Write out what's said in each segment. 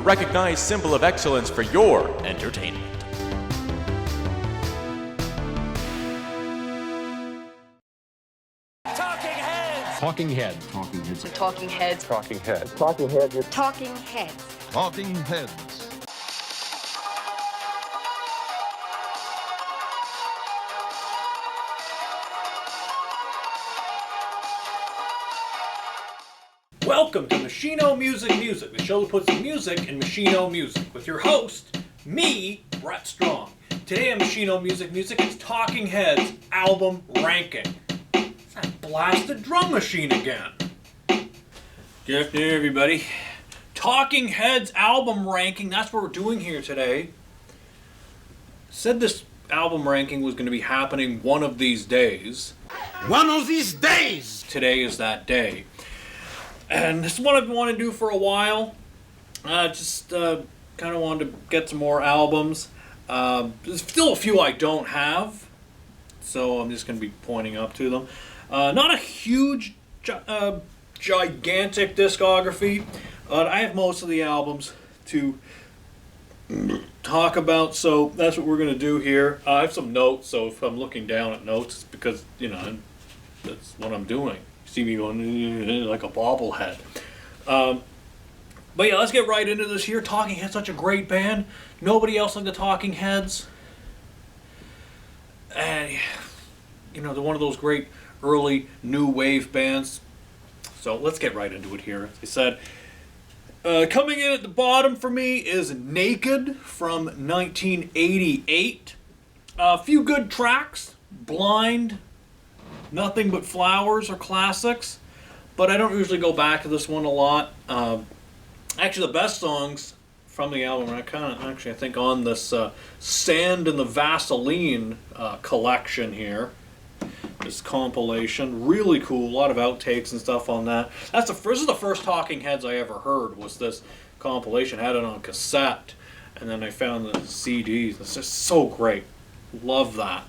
recognized symbol of excellence for your entertainment. Talking Head. Talking Heads. Talking Heads. Talking Head. Talking Heads. Talking Heads. Talking Heads. Welcome to Machino Music the show that puts music in Machino music, with your host, me, Brett Strong. Today on Machino Music, it's Talking Heads album ranking. It's that blasted drum machine again. Good afternoon, everybody. Talking Heads album ranking, that's what we're doing here today. Said this album ranking was going to be happening one of these days. One of these days! Today is that day. And this is what I've been wanting to do for a while. Just kind of wanted to get some more albums. There's still a few I don't have, so I'm just going to be pointing up to them. Not a huge, gigantic discography, but I have most of the albums to talk about, so that's what we're going to do here. I have some notes, so if I'm looking down at notes, it's because, that's what I'm doing. See me going like a bobblehead. But yeah, let's get right into this here. Talking Heads, such a great band. Nobody else like the Talking Heads. And, they're one of those great early new wave bands. So let's get right into it here. As I said, coming in at the bottom for me is Naked from 1988. A few good tracks. Blind, Nothing But Flowers are classics, but I don't usually go back to this one a lot. Actually, the best songs from the album, I think on this Sand and the Vaseline collection here, this compilation, really cool. A lot of outtakes and stuff on that. This is the first Talking Heads I ever heard. Was this compilation? Had it on cassette, and then I found the CDs. It's just so great. Love that.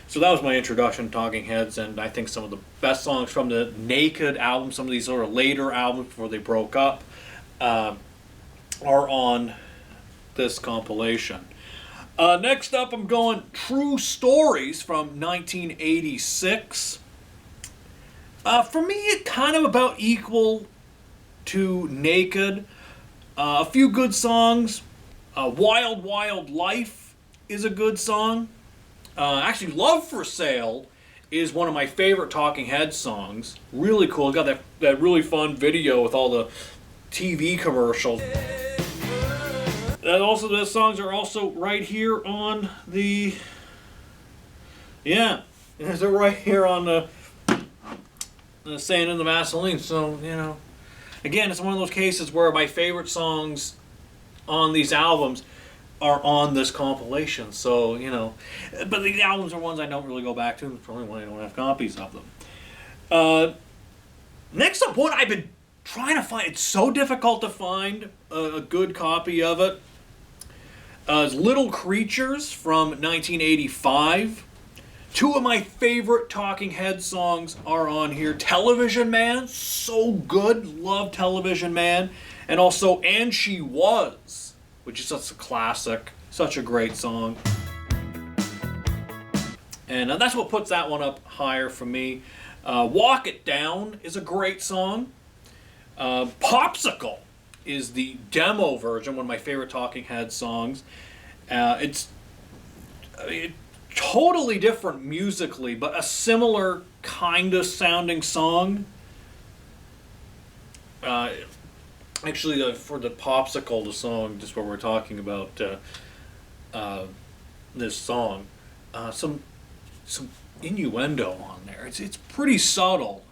So that was my introduction to Talking Heads, and I think some of the best songs from the Naked album, some of these sort of later albums before they broke up, are on this compilation. Next up, I'm going True Stories from 1986. For me, it's kind of about equal to Naked. A few good songs. Wild Wild Life is a good song. Actually, Love for Sale is one of my favorite Talking Heads songs. Really cool. It got that really fun video with all the TV commercials. And also, the songs are also right here on the... Yeah, they're right here on the Sand and the Vaseline. So, again, it's one of those cases where my favorite songs on these albums are on this compilation, so but the albums are ones I don't really go back to. It's probably why I don't have copies of them. Next up, one I've been trying to find. It's so difficult to find a good copy of it. Is Little Creatures from 1985. Two of my favorite Talking Heads songs are on here. Television Man, so good. Love Television Man, and also And She Was, which is such a classic, such a great song. And that's what puts that one up higher for me. Walk It Down is a great song. Popsicle is the demo version, one of my favorite Talking Heads songs. It's totally different musically, but a similar kind of sounding song. Actually, for the Popsicle, the song, just where we're talking about this song, some innuendo on there. It's pretty subtle.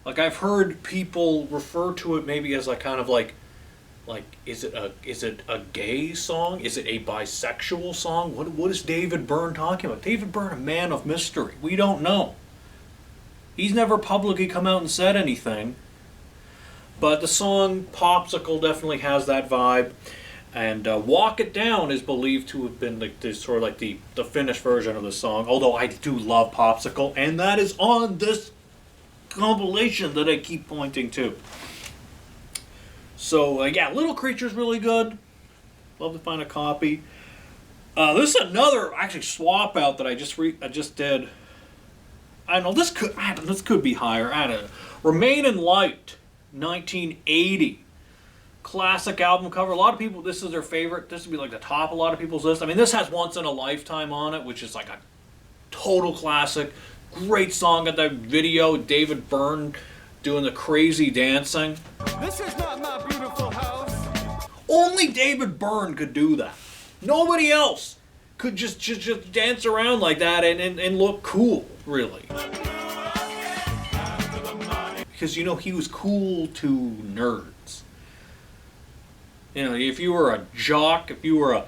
Like, I've heard people refer to it maybe as like kind of like is it a gay song? Is it a bisexual song? What is David Byrne talking about? David Byrne, a man of mystery. We don't know. He's never publicly come out and said anything. But the song Popsicle definitely has that vibe. And Walk It Down is believed to have been the finished version of the song. Although I do love Popsicle, and that is on this compilation that I keep pointing to. So yeah, Little Creature's really good. Love to find a copy. This is another actually swap out that I just did. I don't know, this could be higher. I don't know. Remain in Light, 1980. Classic album cover. A lot of people, this is their favorite. This would be like the top of a lot of people's list. I mean, this has Once in a Lifetime on it, which is like a total classic. Great song. Got that video, David Byrne doing the crazy dancing. This is not my beautiful house. Only David Byrne could do that. Nobody else could just dance around like that and look cool, really. Because, you know, he was cool to nerds. You know, if you were a jock, if you were a...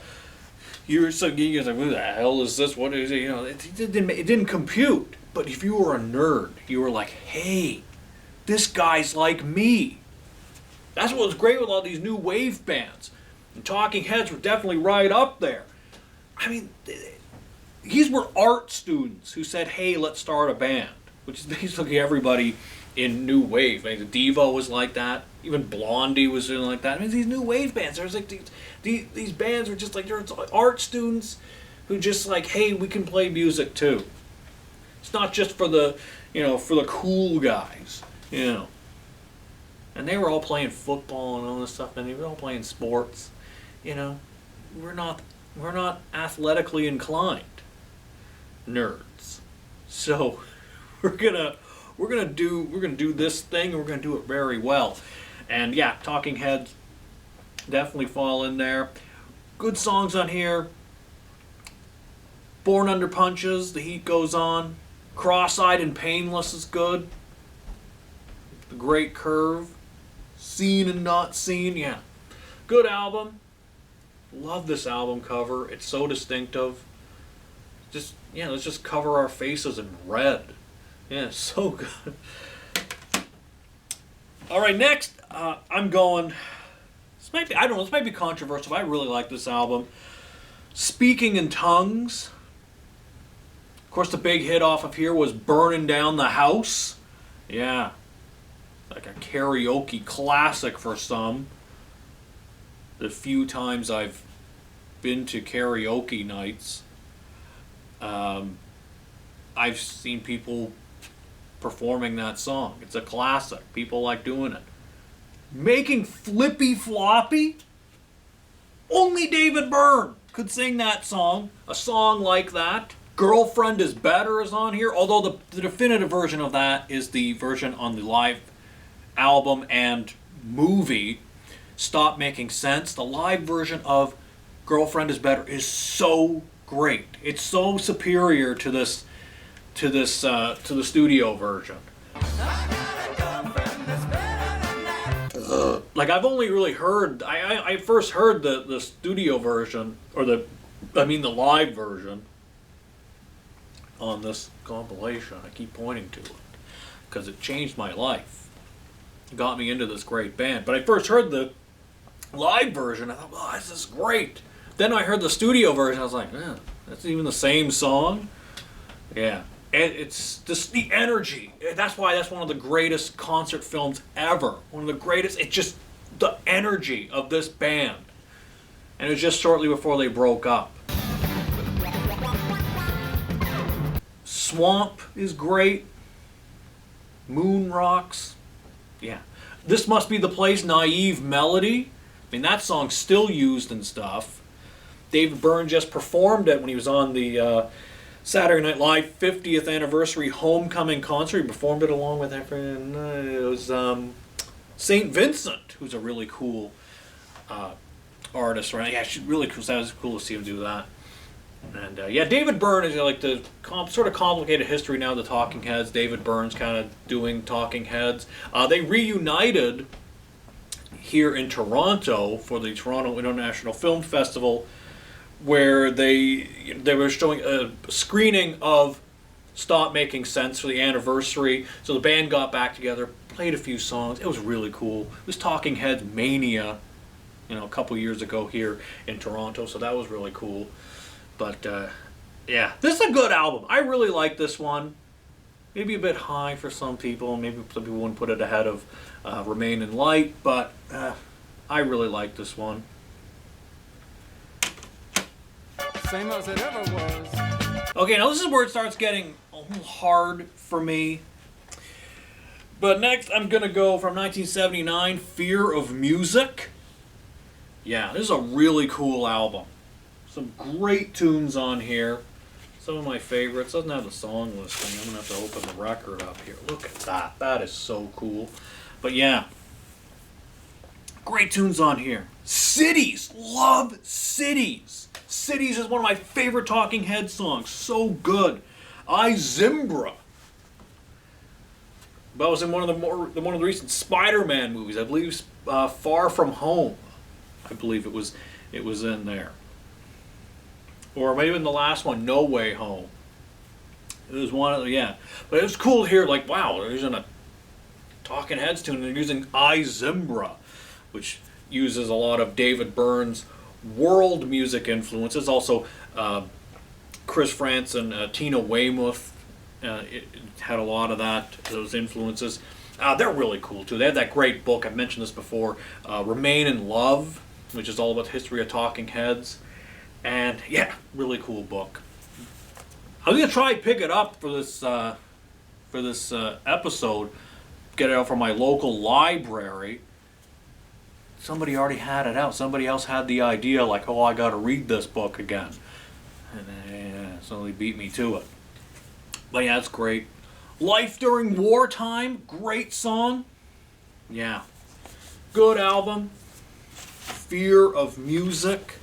You're like, who the hell is this? What is it? You know, it didn't compute. But if you were a nerd, you were like, hey, this guy's like me. That's what was great with all these new wave bands. And Talking Heads were definitely right up there. I mean, these were art students who said, hey, let's start a band. Which is basically everybody in new wave. I mean, the Devo was like that. Even Blondie was doing like that. I mean, these new wave bands, there's like these bands were just like, they're art students who just like, hey, we can play music too. It's not just for the, you know, for the cool guys, you know. And they were all playing football and all this stuff, and they were all playing sports. You know, we're not athletically inclined nerds. So we're gonna do this thing, and we're gonna do it very well. And yeah, Talking Heads definitely fall in there. Good songs on here. Born Under Punches, The Heat Goes On. Cross-Eyed and Painless is good. The Great Curve. Seen and Not Seen, yeah. Good album. Love this album cover. It's so distinctive. Just, yeah, let's just cover our faces in red. Yeah, so good. Alright, next, I'm going... this might be controversial, but I really like this album. Speaking in Tongues. Of course, the big hit off of here was Burning Down the House. Yeah. Like a karaoke classic for some. The few times I've been to karaoke nights, I've seen people performing that song. It's a classic. People like doing it. Making Flippy Floppy? Only David Byrne could sing that song. A song like that. Girlfriend is Better is on here, although the definitive version of that is the version on the live album and movie, Stop Making Sense. The live version of Girlfriend is Better is so great. It's so superior to the studio version. Like, I've only really heard, I first heard the studio version, or the live version on this compilation. I keep pointing to it because it changed my life. It got me into this great band. But I first heard the live version. I thought, wow, this is great. Then I heard the studio version. I was like, man, that's even the same song. Yeah. It's just the energy. That's why that's one of the greatest concert films ever. One of the greatest. It's just the energy of this band. And it was just shortly before they broke up. Swamp is great. Moon Rocks. Yeah. This Must Be the Place, Naive Melody. I mean, that song's still used and stuff. David Byrne just performed it when he was on the Saturday Night Live 50th anniversary homecoming concert. He performed it along with it was St. Vincent, who's a really cool artist, right? Yeah, she's really cool. So that was cool to see him do that. And yeah, David Byrne is like the sort of complicated history now. The Talking Heads. David Byrne's kind of doing Talking Heads. They reunited here in Toronto for the Toronto International Film Festival, where they were showing a screening of Stop Making Sense for the anniversary. So the band got back together, played a few songs. It was really cool. It was Talking Heads Mania, a couple years ago here in Toronto. So that was really cool. But yeah, this is a good album. I really like this one. Maybe a bit high for some people. Maybe some people wouldn't put it ahead of Remain in Light. But I really like this one. Same as it ever was. Okay, now this is where it starts getting a little hard for me. But next, I'm going to go from 1979, Fear of Music. Yeah, this is a really cool album. Some great tunes on here. Some of my favorites. Doesn't have the song listing. I'm going to have to open the record up here. Look at that. That is so cool. But yeah, great tunes on here. Cities. Love Cities. Cities is one of my favorite Talking Heads songs. So good. I Zimbra. That was in one of the recent Spider-Man movies. I believe Far From Home. I believe it was in there. Or maybe in the last one, No Way Home. It was one of the, yeah. But it was cool to hear, like, wow, they're using a Talking Heads tune. They're using I Zimbra, which uses a lot of David Byrne's world music influences. Also, Chris France and Tina Weymouth it had a lot of those influences. They're really cool too. They had that great book, I've mentioned this before, Remain in Love, which is all about the history of Talking Heads. And yeah, really cool book. I was gonna try and pick it up for this episode, get it out from my local library. Somebody already had it out. Somebody else had the idea, like, oh, I gotta read this book again. And so they beat me to it. But yeah, it's great. Life During Wartime, great song. Yeah. Good album. Fear of Music.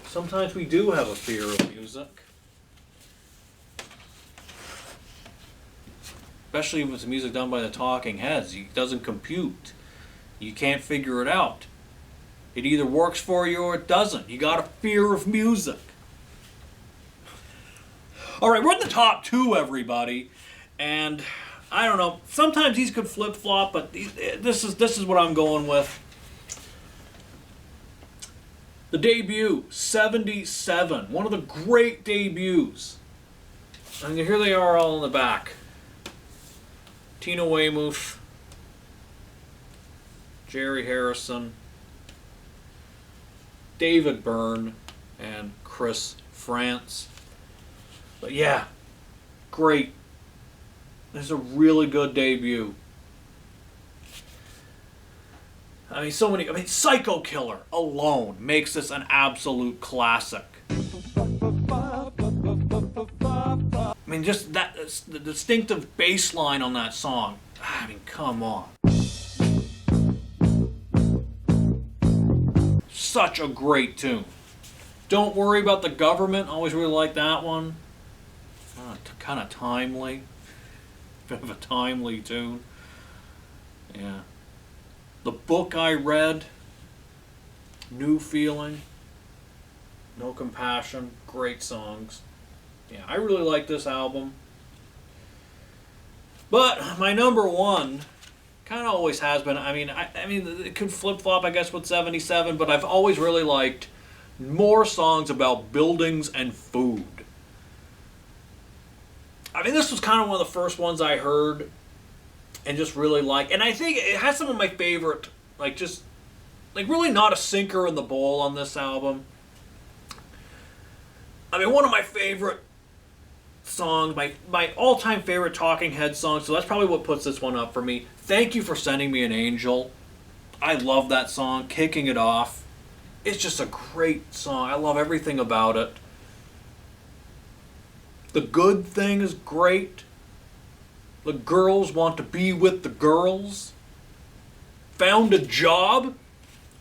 Sometimes we do have a fear of music. Especially if it's music done by the Talking Heads. It doesn't compute. You can't figure it out. It either works for you or it doesn't. You got a fear of music. Alright, we're in the top 2, everybody. And I don't know. Sometimes these could flip-flop, but this is what I'm going with. The debut, 77. One of the great debuts. And here they are all in the back. Tina Weymouth, Jerry Harrison, David Byrne, and Chris France. But yeah, great. This is a really good debut. I mean, Psycho Killer alone makes this an absolute classic. I mean, just the distinctive bass line on that song. I mean, come on. Such a great tune. Don't Worry About the Government. Always really liked that one. Kind of timely. Bit of a timely tune. Yeah. The Book I Read. New Feeling. No Compassion. Great songs. Yeah, I really like this album. But my number one kind of always has been, I mean, it could flip-flop, I guess, with 77, but I've always really liked more songs about buildings and food. I mean, this was kind of one of the first ones I heard and just really liked. And I think it has some of my favorite, really not a sinker in the bowl on this album. I mean, one of my favorite songs, my all-time favorite Talking Heads song, so that's probably what puts this one up for me. Thank You for Sending Me an Angel. I love that song, Kicking It Off. It's just a great song. I love everything about it. The Good Thing is great. The Girls Want to Be with the Girls. Found a Job.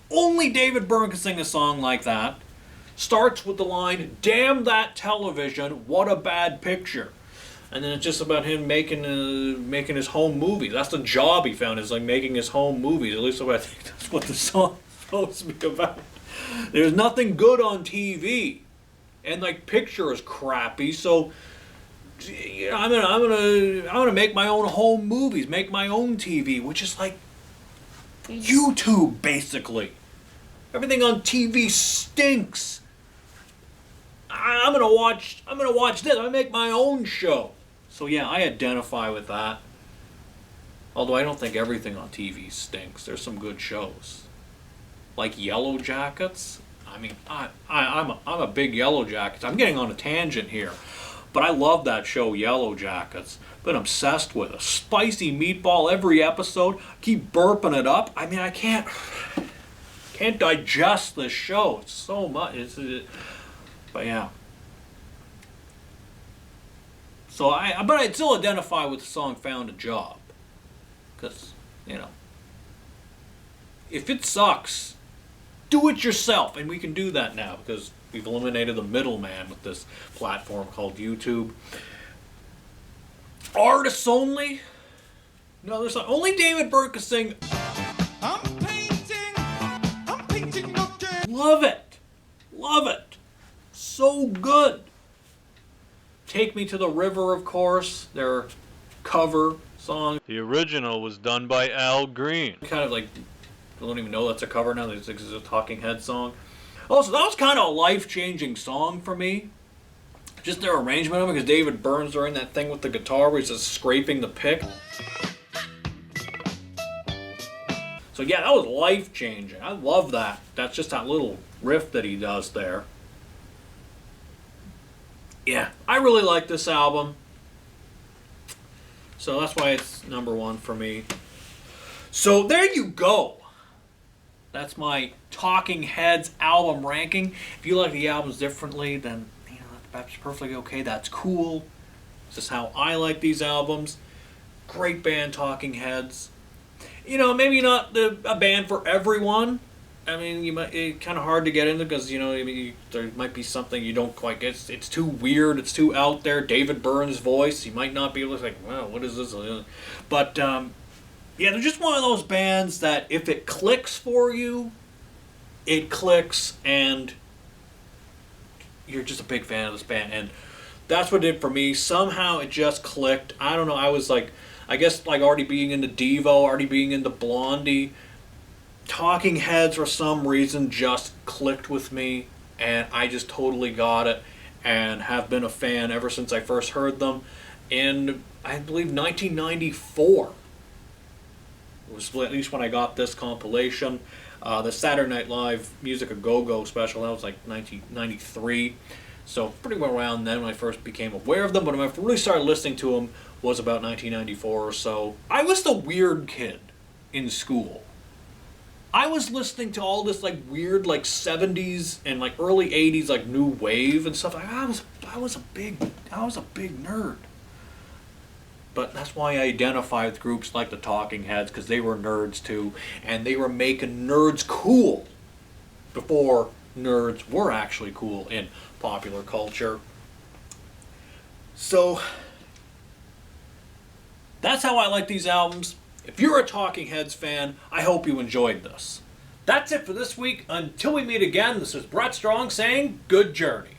Only David Byrne can sing a song like that. Starts with the line, "Damn that television, what a bad picture." And then it's just about him making his home movies. That's the job he found, is like making his home movies. At least I think that's what the song's supposed to be about. There's nothing good on TV. And picture is crappy, so I'm gonna make my own home movies, make my own TV, which is like YouTube basically. Everything on TV stinks. I'm gonna watch this. I'm gonna make my own show. So yeah, I identify with that. Although I don't think everything on TV stinks. There's some good shows. Like Yellow Jackets. I mean, I'm a big Yellow Jackets. I'm getting on a tangent here. But I love that show, Yellow Jackets. Been obsessed with a spicy meatball every episode. Keep burping it up. I mean, I can't digest this show. It's so much. But yeah. So but I'd still identify with the song "Found a Job," because if it sucks, do it yourself, and we can do that now because we've eliminated the middleman with this platform called YouTube. Artists only? No, there's not. Only David Byrne can sing. I'm painting again. Love it. So good. Take Me to the River, of course, their cover song. The original was done by Al Green. Kind of like, I don't even know that's a cover now. It's a Talking Heads song. Also, that was kind of a life-changing song for me. Just their arrangement of it, because David Byrne's doing that thing with the guitar where he's just scraping the pick. So yeah, that was life-changing. I love that. That's just that little riff that he does there. Yeah, I really like this album. So that's why it's number one for me. So there you go. That's my Talking Heads album ranking. If you like the albums differently, then that's perfectly okay. That's cool. This is how I like these albums. Great band, Talking Heads. Maybe not a band for everyone. I mean, it's kind of hard to get into because there might be something you don't quite get. It's too weird. It's too out there. David Byrne's voice. You might not be able to wow, what is this? But yeah, they're just one of those bands that if it clicks for you, it clicks, and you're just a big fan of this band. And that's what it did for me. Somehow it just clicked. I don't know. I was I guess already being into Devo, already being into Blondie. Talking Heads for some reason just clicked with me, and I just totally got it and have been a fan ever since I first heard them in, I believe, 1994. It was at least when I got this compilation. The Saturday Night Live Music A Go-Go special, that was 1993. So pretty well around then when I first became aware of them, but when I really started listening to them was about 1994 or so. I was the weird kid in school. I was listening to all this weird 70s and early 80s new wave and stuff. I was a big nerd. But that's why I identify with groups like the Talking Heads, because they were nerds too, and they were making nerds cool before nerds were actually cool in popular culture. So that's how I like these albums. If you're a Talking Heads fan, I hope you enjoyed this. That's it for this week. Until we meet again, this is Brett Strong saying good journey.